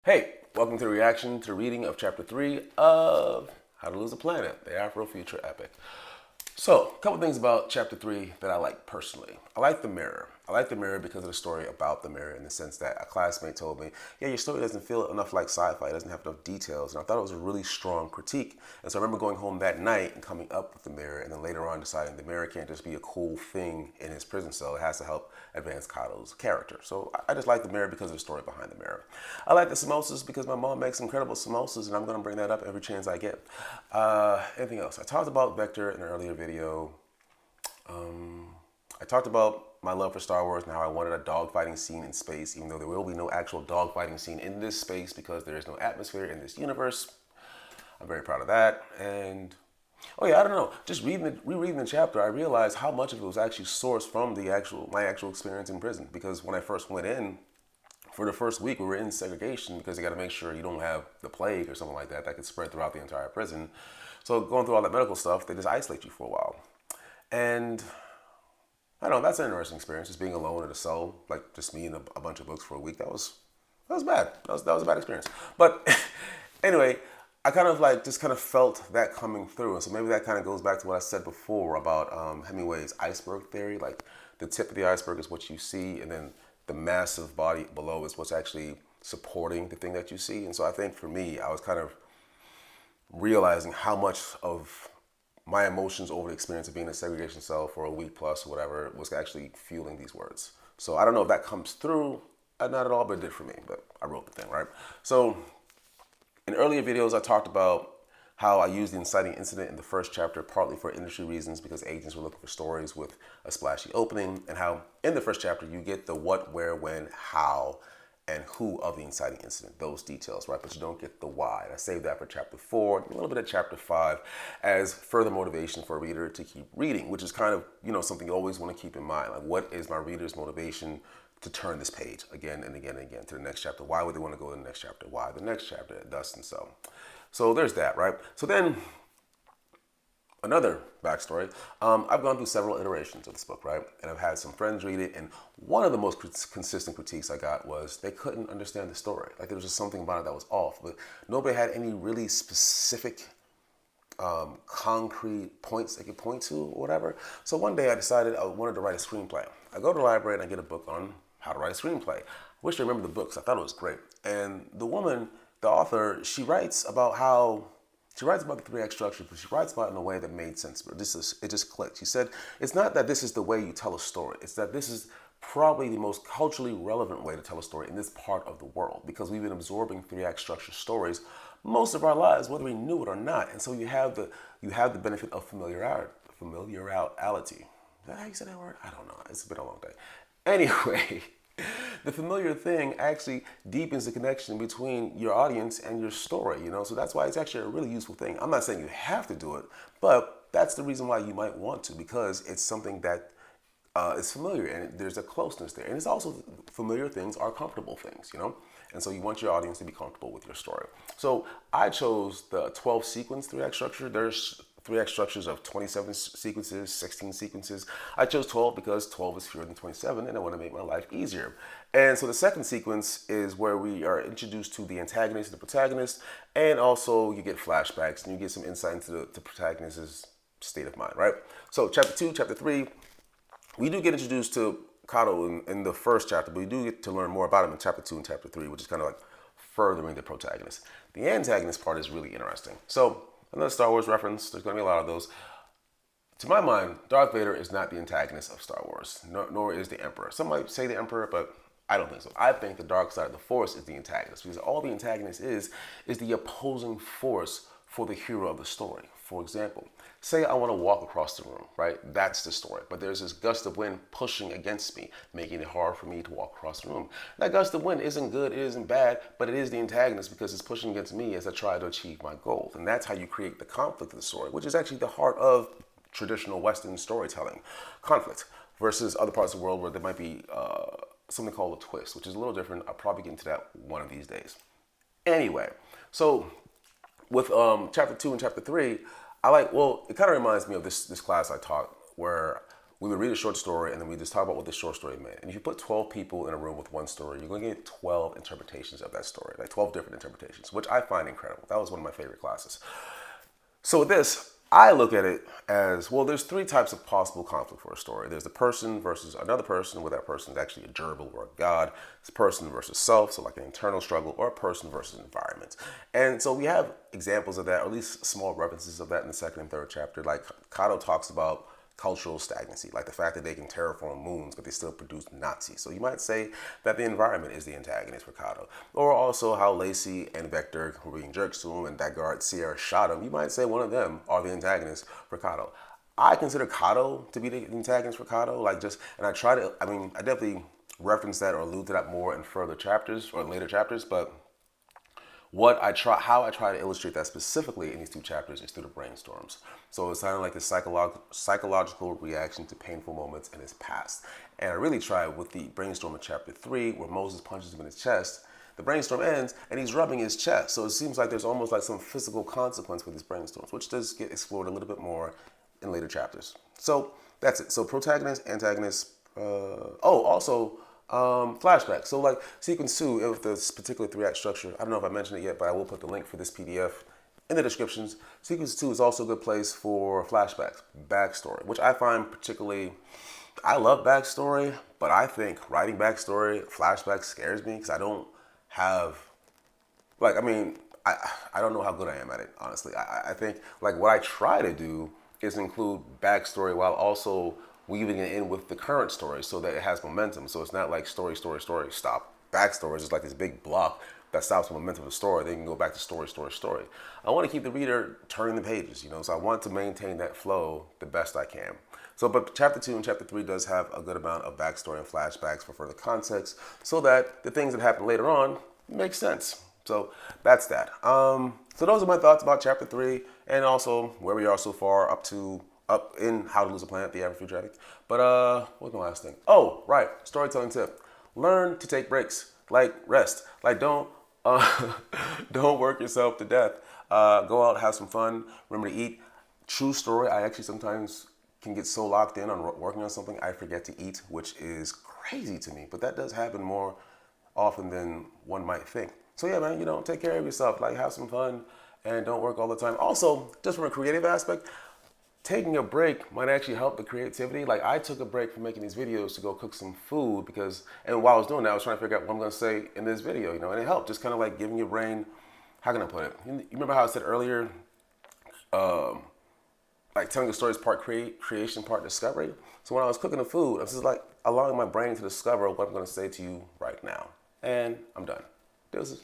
Hey, welcome to the reaction to the reading of Chapter 3 of How to Lose a Planet, the Afrofuture epic. So, a couple things about Chapter 3 that I like personally. I like the mirror. I like the mirror because of the story about the mirror in the sense that a classmate told me, yeah, your story doesn't feel enough like sci-fi, it doesn't have enough details. And I thought it was a really strong critique. And so I remember going home that night and coming up with the mirror and then later on deciding the mirror can't just be a cool thing in his prison cell. It has to help advance Kato's character. So I just like the mirror because of the story behind the mirror. I like the samosas because my mom makes incredible samosas and I'm going to bring that up every chance I get. Anything else? I talked about Vector in an earlier video. I talked about my love for Star Wars and how I wanted a dogfighting scene in space, even though there will be no actual dogfighting scene in this space because there is no atmosphere in this universe. I'm very proud of that. And oh yeah, I don't know. Just rereading the chapter, I realized how much of it was actually sourced from my actual experience in prison. Because when I first went in, for the first week, we were in segregation because you got to make sure you don't have the plague or something like that that could spread throughout the entire prison. So going through all that medical stuff, they just isolate you for a while. And I don't know, that's an interesting experience, just being alone in a cell, like just me and a bunch of books for a week. That was bad. That was a bad experience. But anyway, I kind of like just kind of felt that coming through. And so maybe that kind of goes back to what I said before about Hemingway's iceberg theory. Like the tip of the iceberg is what you see, and then the massive body below is what's actually supporting the thing that you see. And so I think for me, I was kind of realizing how much of my emotions over the experience of being in a segregation cell for a week plus or whatever was actually fueling these words. So I don't know if that comes through, not at all, but it did for me. But I wrote the thing, right? So in earlier videos, I talked about how I used the inciting incident in the first chapter partly for industry reasons because agents were looking for stories with a splashy opening, and how in the first chapter you get the what, where, when, how, and who of the inciting incident, those details, right? But you don't get the why. And I saved that for chapter 4, a little bit of chapter 5 as further motivation for a reader to keep reading, which is kind of, something you always want to keep in mind. Like, what is my reader's motivation to turn this page again and again and again to the next chapter? Why would they want to go to the next chapter? Why the next chapter? Thus and so. So there's that, right? So then another backstory. I've gone through several iterations of this book, right? And I've had some friends read it, and one of the most consistent critiques I got was they couldn't understand the story. Like there was just something about it that was off, but nobody had any really specific, concrete points they could point to or whatever. So one day I decided I wanted to write a screenplay. I go to the library and I get a book on how to write a screenplay. I wish I remember the books. I thought it was great. And the woman, the author, she writes about the three-act structure, but she writes about it in a way that made sense. But it just clicked. She said, it's not that this is the way you tell a story. It's that this is probably the most culturally relevant way to tell a story in this part of the world, because we've been absorbing three-act structure stories most of our lives, whether we knew it or not. And so you have the benefit of familiarity. Is that how you say that word? I don't know. It's been a long day. Anyway, the familiar thing actually deepens the connection between your audience and your story, So that's why it's actually a really useful thing. I'm not saying you have to do it, but that's the reason why you might want to, because it's something that is familiar and there's a closeness there. And it's also, familiar things are comfortable things, And so you want your audience to be comfortable with your story. So I chose the 12 sequence 3-act structure. There's 3-act structures of 27 sequences, 16 sequences. I chose 12 because 12 is fewer than 27 and I want to make my life easier. And so the second sequence is where we are introduced to the antagonist and the protagonist, and also you get flashbacks and you get some insight into the protagonist's state of mind, right? So chapter 2, chapter 3, we do get introduced to Kato in the first chapter, but we do get to learn more about him in chapter 2 and chapter 3, which is kind of like furthering the protagonist. The antagonist part is really interesting. So another Star Wars reference, there's going to be a lot of those. To my mind, Darth Vader is not the antagonist of Star Wars, nor is the Emperor. Some might say the Emperor, but I don't think so. I think the dark side of the Force is the antagonist, because all the antagonist is the opposing force for the hero of the story. For example, say I want to walk across the room, right? That's the story. But there's this gust of wind pushing against me, making it hard for me to walk across the room. That gust of wind isn't good, it isn't bad, but it is the antagonist because it's pushing against me as I try to achieve my goals. And that's how you create the conflict of the story, which is actually the heart of traditional Western storytelling. Conflict versus other parts of the world where there might be something called a twist, which is a little different. I'll probably get into that one of these days. Anyway, so with chapter 2 and chapter 3, it kind of reminds me of this class I taught where we would read a short story and then we just talk about what the short story meant. And if you put 12 people in a room with one story, you're going to get 12 interpretations of that story, like 12 different interpretations, which I find incredible. That was one of my favorite classes. So with this, I look at it as, well, there's three types of possible conflict for a story. There's the person versus another person, where that person is actually a gerbil or a god. It's person versus self, so like an internal struggle, or a person versus environment. And so we have examples of that, or at least small references of that in the second and third chapter. Like Kato talks about cultural stagnancy, like the fact that they can terraform moons, but they still produce Nazis. So you might say that the environment is the antagonist for Kato. Or also how Lacey and Vector were being jerks to him, and that guard Sierra shot him. You might say one of them are the antagonists for Kato. I consider Kato to be the antagonist for Kato, I definitely reference that or allude to that more in further chapters or later chapters, but how I try to illustrate that specifically in these two chapters is through the brainstorms. So it's kind of like the psychological reaction to painful moments in his past. And I really try with the brainstorm in chapter 3, where Moses punches him in his chest. The brainstorm ends and he's rubbing his chest. So it seems like there's almost like some physical consequence with these brainstorms, which does get explored a little bit more in later chapters. So that's it. So protagonist, antagonist, flashback. So like sequence 2 of this particular 3-act structure, I don't know if I mentioned it yet, but I will put the link for this PDF in the descriptions. Sequence 2 is also a good place for flashbacks, backstory, which I find particularly, I love backstory, but I think writing backstory, flashbacks scares me because I don't have, I don't know how good I am at it, honestly. I think like what I try to do is include backstory while also weaving it in with the current story so that it has momentum. So it's not like story, stop. Backstory is just like this big block that stops the momentum of the story. Then you can go back to story. I want to keep the reader turning the pages, so I want to maintain that flow the best I can. So, but chapter 2 and chapter 3 does have a good amount of backstory and flashbacks for further context so that the things that happen later on make sense. So that's that. So those are my thoughts about chapter 3 and also where we are so far up in How to Lose a Planet, the Average Future Addict. But what's my last thing? Oh, right, storytelling tip. Learn to take breaks, like rest. Like don't work yourself to death. Go out, have some fun. Remember to eat. True story, I actually sometimes can get so locked in on working on something, I forget to eat, which is crazy to me. But that does happen more often than one might think. So yeah, man, take care of yourself. Like have some fun and don't work all the time. Also, just from a creative aspect, taking a break might actually help the creativity. Like I took a break from making these videos to go cook some food and while I was doing that, I was trying to figure out what I'm gonna say in this video, and it helped, just kind of like giving your brain, how can I put it? You remember how I said earlier, like telling a story is part creation, part discovery? So when I was cooking the food, I was just like allowing my brain to discover what I'm gonna say to you right now. And I'm done. Deuces.